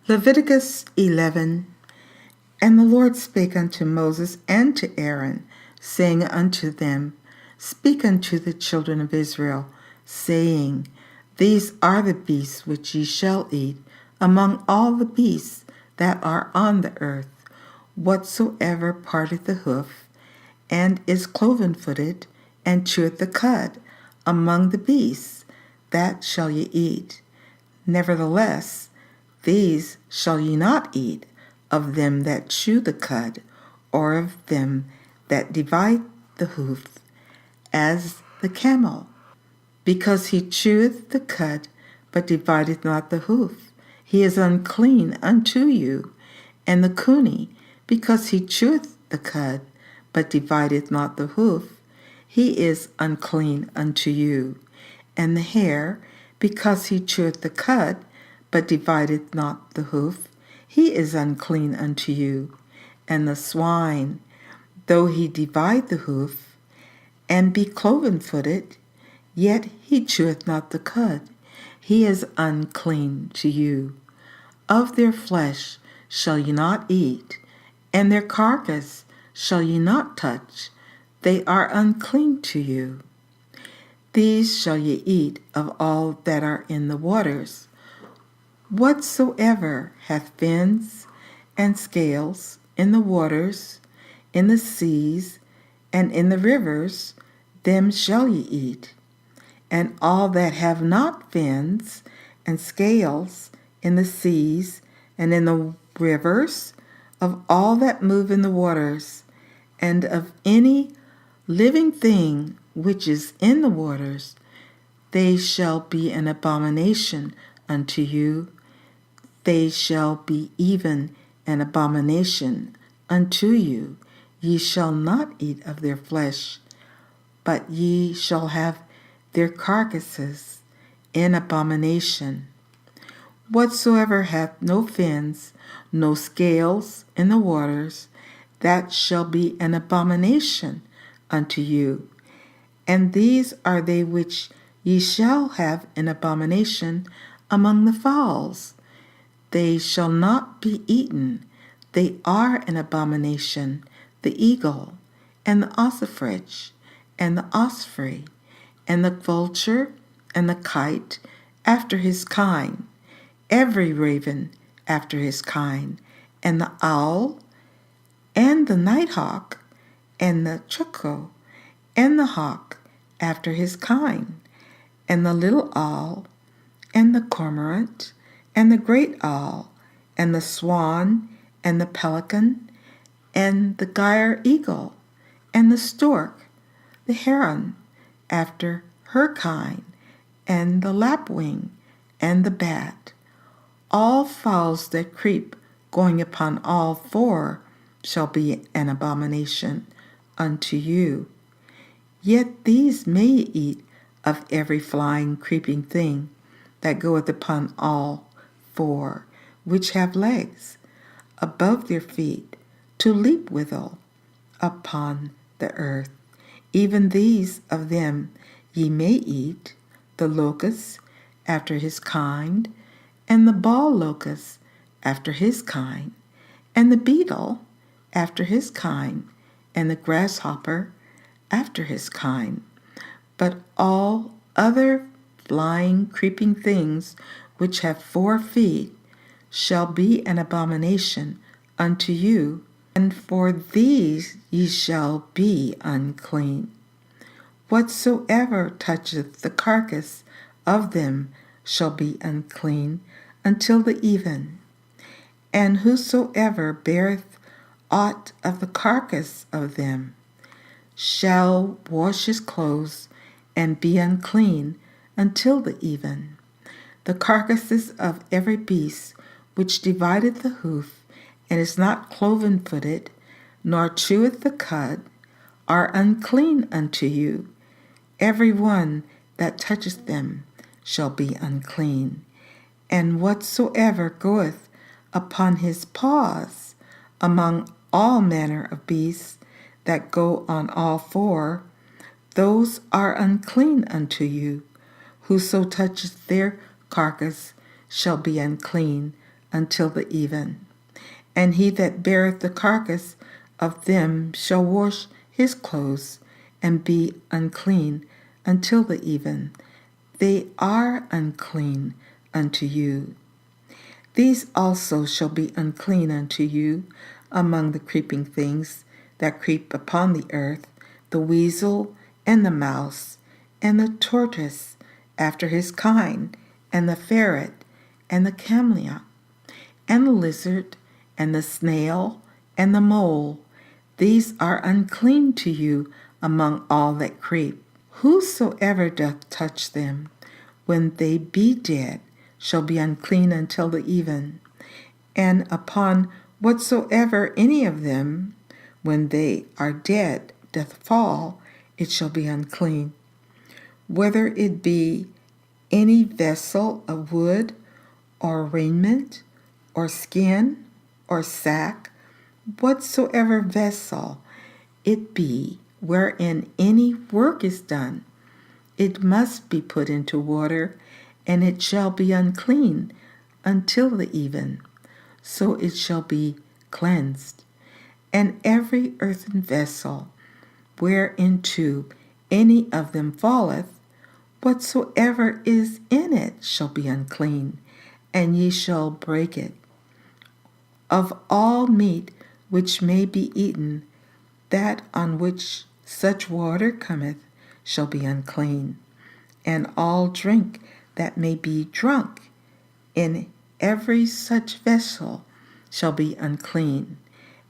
Leviticus 11. And the Lord spake unto Moses and to Aaron, saying unto them, Speak unto the children of Israel, saying, These are the beasts which ye shall eat among all the beasts that are on the earth. Whatsoever parteth the hoof, and is cloven-footed, and cheweth the cud, among the beasts, that shall ye eat. Nevertheless, these shall ye not eat, of them that chew the cud, or of them that divide the hoof, as the camel. Because he cheweth the cud, but divideth not the hoof, he is unclean unto you. And the cunny, because he cheweth the cud, but divideth not the hoof, he is unclean unto you. And the hare, because he cheweth the cud, but divideth not the hoof, he is unclean unto you. And the swine, though he divide the hoof, and be cloven-footed, yet he cheweth not the cud, he is unclean to you. Of their flesh shall ye not eat, and their carcass shall ye not touch, they are unclean to you. These shall ye eat of all that are in the waters. Whatsoever hath fins and scales in the waters, in the seas, and in the rivers, them shall ye eat. And all that have not fins and scales in the seas and in the rivers, of all that move in the waters, and of any living thing which is in the waters, they shall be an abomination unto you. They shall be even an abomination unto you. Ye shall not eat of their flesh, but ye shall have their carcasses in abomination. Whatsoever hath no fins, no scales in the waters, that shall be an abomination unto you. And these are they which ye shall have an abomination among the fowls. They shall not be eaten. They are an abomination, the eagle, and the ossifrage, and the osprey, and the vulture, and the kite, after his kind, every raven after his kind, and the owl, and the nighthawk, and the cuckoo, and the hawk after his kind, and the little owl, and the cormorant, and the great owl, and the swan, and the pelican, and the gyre eagle, and the stork, the heron, after her kind, and the lapwing, and the bat. All fowls that creep, going upon all four, shall be an abomination unto you. Yet these may ye eat of every flying, creeping thing that goeth upon all four, which have legs above their feet, to leap withal upon the earth. Even these of them ye may eat, the locust after his kind, and the ball locust after his kind, and the beetle after his kind, and the grasshopper after his kind. But all other flying, creeping things which have 4 feet shall be an abomination unto you, and for these ye shall be unclean. Whatsoever toucheth the carcass of them shall be unclean until the even. And whosoever beareth aught of the carcass of them shall wash his clothes and be unclean until the even. The carcasses of every beast which divideth the hoof, and is not cloven-footed, nor cheweth the cud, are unclean unto you. Every one that toucheth them shall be unclean. And whatsoever goeth upon his paws among all manner of beasts that go on all 4, those are unclean unto you. Whoso toucheth their carcass shall be unclean until the even. And he that beareth the carcass of them shall wash his clothes, and be unclean until the even. They are unclean unto you. These also shall be unclean unto you among the creeping things that creep upon the earth, the weasel, and the mouse, and the tortoise after his kind, and the ferret, and the camellia, and the lizard, and the snail, and the mole. These are unclean to you among all that creep. Whosoever doth touch them, when they be dead, shall be unclean until the even. And upon whatsoever any of them, when they are dead, doth fall, it shall be unclean. Whether it be any vessel of wood, or raiment, or skin, or sack, whatsoever vessel it be wherein any work is done, it must be put into water, and it shall be unclean until the even. So it shall be cleansed. And every earthen vessel, whereinto any of them falleth, whatsoever is in it shall be unclean, and ye shall break it. Of all meat which may be eaten, that on which such water cometh shall be unclean, and all drink that may be drunk in every such vessel shall be unclean,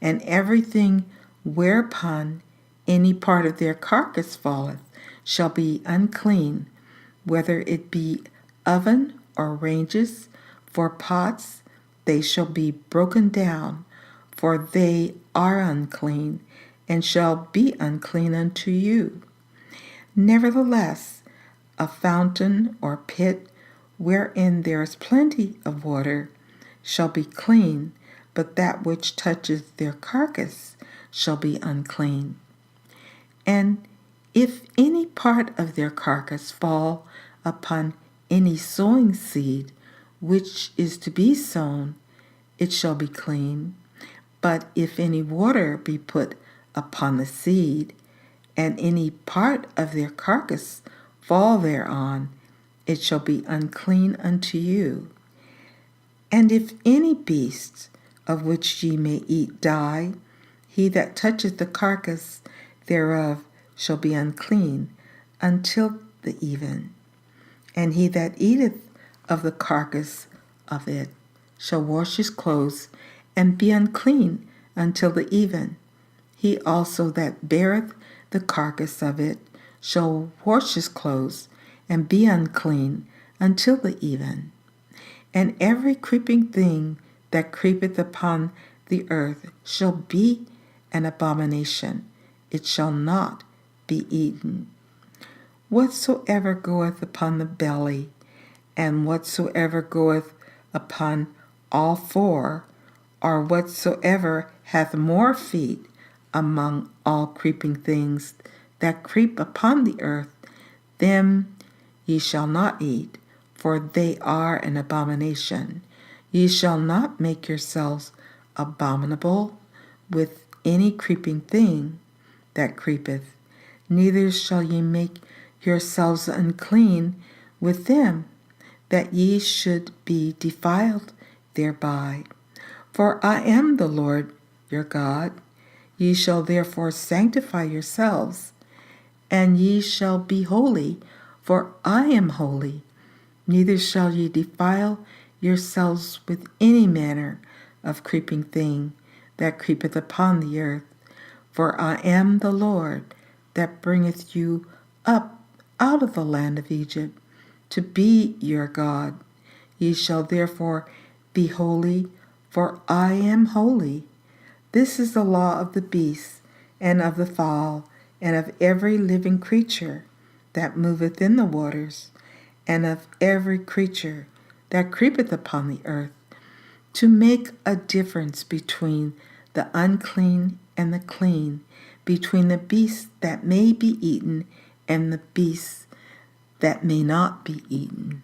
and everything whereupon any part of their carcass falleth shall be unclean, whether it be oven or ranges, for pots, they shall be broken down, for they are unclean, and shall be unclean unto you. Nevertheless, a fountain or pit, wherein there is plenty of water, shall be clean, but that which toucheth their carcass shall be unclean. And if any part of their carcass fall upon any sowing seed, which is to be sown, it shall be clean. But if any water be put upon the seed, and any part of their carcass fall thereon, it shall be unclean unto you. And if any beast of which ye may eat die, he that toucheth the carcass thereof shall be unclean until the even. And he that eateth of the carcass of it shall wash his clothes, and be unclean until the even. He also that beareth the carcass of it shall wash his clothes, and be unclean until the even. And every creeping thing that creepeth upon the earth shall be an abomination, it shall not be eaten. Whatsoever goeth upon the belly, and whatsoever goeth upon all four, or whatsoever hath more feet among all creeping things that creep upon the earth, them ye shall not eat, for they are an abomination. Ye shall not make yourselves abominable with any creeping thing that creepeth, neither shall ye make yourselves unclean with them, that ye should be defiled thereby. For I am the Lord your God. Ye shall therefore sanctify yourselves, and ye shall be holy, for I am holy. Neither shall ye defile yourselves with any manner of creeping thing that creepeth upon the earth. For I am the Lord that bringeth you up out of the land of Egypt, to be your God. Ye shall therefore be holy, for I am holy. This is the law of the beast, and of the fowl, and of every living creature that moveth in the waters, and of every creature that creepeth upon the earth, to make a difference between the unclean and the clean, between the beasts that may be eaten and the beasts that may not be eaten.